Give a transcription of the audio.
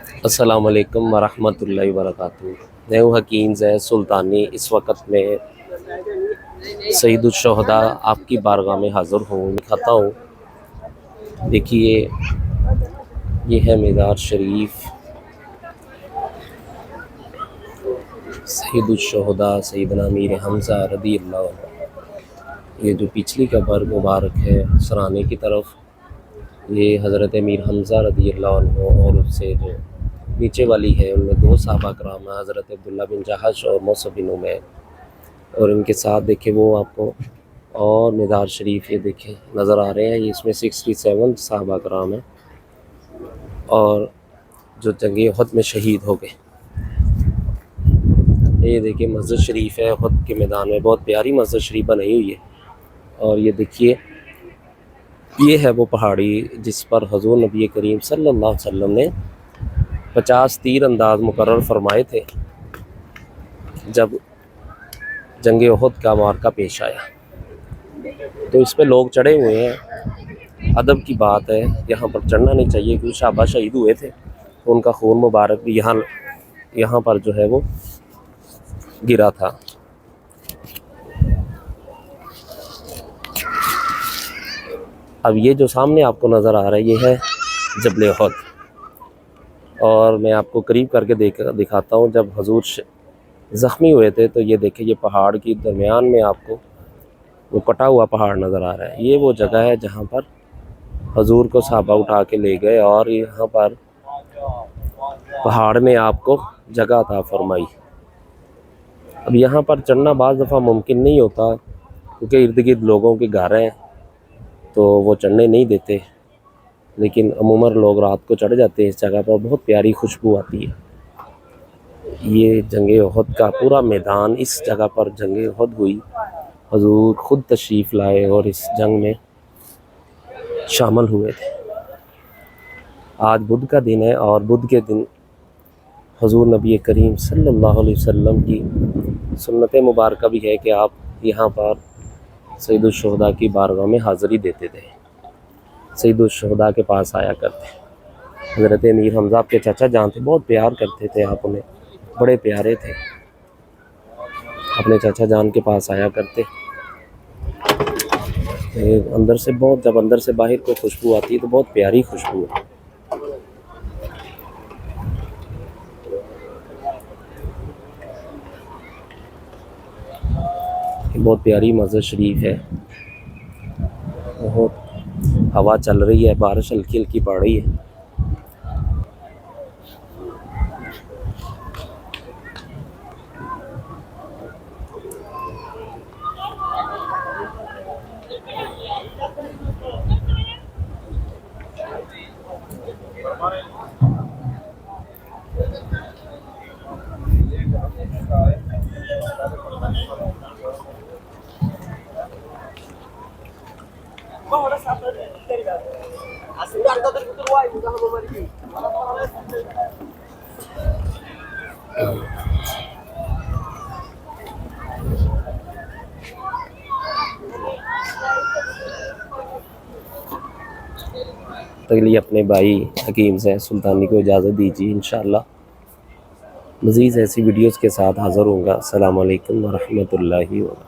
अस्सलाम वालेकुम वरहमतुल्लाहि वबरकातुहू। मैं हूँ हकीम ज़ैद सुल्तानी। इस वक्त में सईदुश्शहदा आपकी बारगाह में हाज़िर हूँ। दिखाता हूँ, देखिए ये है मीज़ार शरीफ। सईदुश्शहदा सैयदना मीर हमज़ा रज़ी अल्लाह अन्हु। ये जो पिछली कब्र मुबारक है सराने की तरफ, ये हज़रत मीर हमज़ा रज़ी अल्लाह अन्हु, और उससे जो नीचे वाली है उनमें दो सहाबा कराम हैं, हज़रत अब्दुल्ला बिन जहश और मौसब बिन उमैर। और इनके साथ देखें वो आपको और मीज़ार शरीफ ये देखें नज़र आ रहे हैं। ये इसमें 67 सहाबा कराम हैं और जो जंग उहद में शहीद हो गए। ये देखिए मस्जिद शरीफ है उहद के मैदान में, बहुत प्यारी मस्जिद शरीफ बनाई हुई है। और ये देखिए ये है वो पहाड़ी जिस पर हुज़ूर नबी करीम सल्लल्लाहु अलैहि वसल्लम ने 50 तीर अंदाज मुकर्रर फरमाए थे जब जंग उहद का मार्का पेश आया। तो इस पे लोग चढ़े हुए हैं। अदब की बात है, यहाँ पर चढ़ना नहीं चाहिए क्योंकि सहाबा शहीद हुए थे, तो उनका खून मुबारक भी यहाँ पर जो है वो गिरा था। अब ये जो सामने आपको नज़र आ रहा है ये है जबल उहद। और मैं आपको करीब करके दिखाता हूँ। जब हुज़ूर ज़ख्मी हुए थे तो ये देखिए ये पहाड़ की दरमियान में आपको वो कटा हुआ पहाड़ नज़र आ रहा है। ये वो जगह है जहाँ पर हुज़ूर को सहाबा उठा के ले गए और यहाँ पर पहाड़ में आपको जगह अता फरमाई। अब यहाँ पर चढ़ना बाज़ दफ़ा मुमकिन नहीं होता क्योंकि इर्द गिर्द लोगों के घर हैं, तो वो चढ़ने नहीं देते, लेकिन अमूमन लोग रात को चढ़ जाते हैं। इस जगह पर बहुत प्यारी खुशबू आती है। ये जंग उहद का पूरा मैदान, इस जगह पर जंग उहद हुई। हुज़ूर ख़ुद तशरीफ़ लाए और इस जंग में शामिल हुए थे। आज बुध का दिन है और बुध के दिन हुज़ूर नबी करीम सल्लल्लाहु अलैहि वसल्लम की सुन्नत मुबारक भी है कि आप यहाँ पर सईदुश्शहदा की बारगाह में हाज़िरी देते थे, सईदुश्शहदा के पास आया करते। हज़रत मीर हमज़ा आपके चाचा जान थे, बहुत प्यार करते थे आप उन्हें, बड़े प्यारे थे। अपने चाचा जान के पास आया करते। अंदर से बहुत, जब अंदर से बाहर कोई खुशबू आती है तो बहुत प्यारी खुशबू है। बहुत प्यारी मस्जिद शरीफ है। बहुत हवा चल रही है, बारिश हल्की हल्की पड़ रही है। तो लिए अपने भाई हकीम ज़ैद सुल्तानी को इजाज़त दीजिए। इंशाअल्लाह मज़ीद ऐसी वीडियोज़ के साथ हाज़िर होऊंगा। अस्सलामु अलैकुम वरहमतुल्लाहि व बरकातुहू।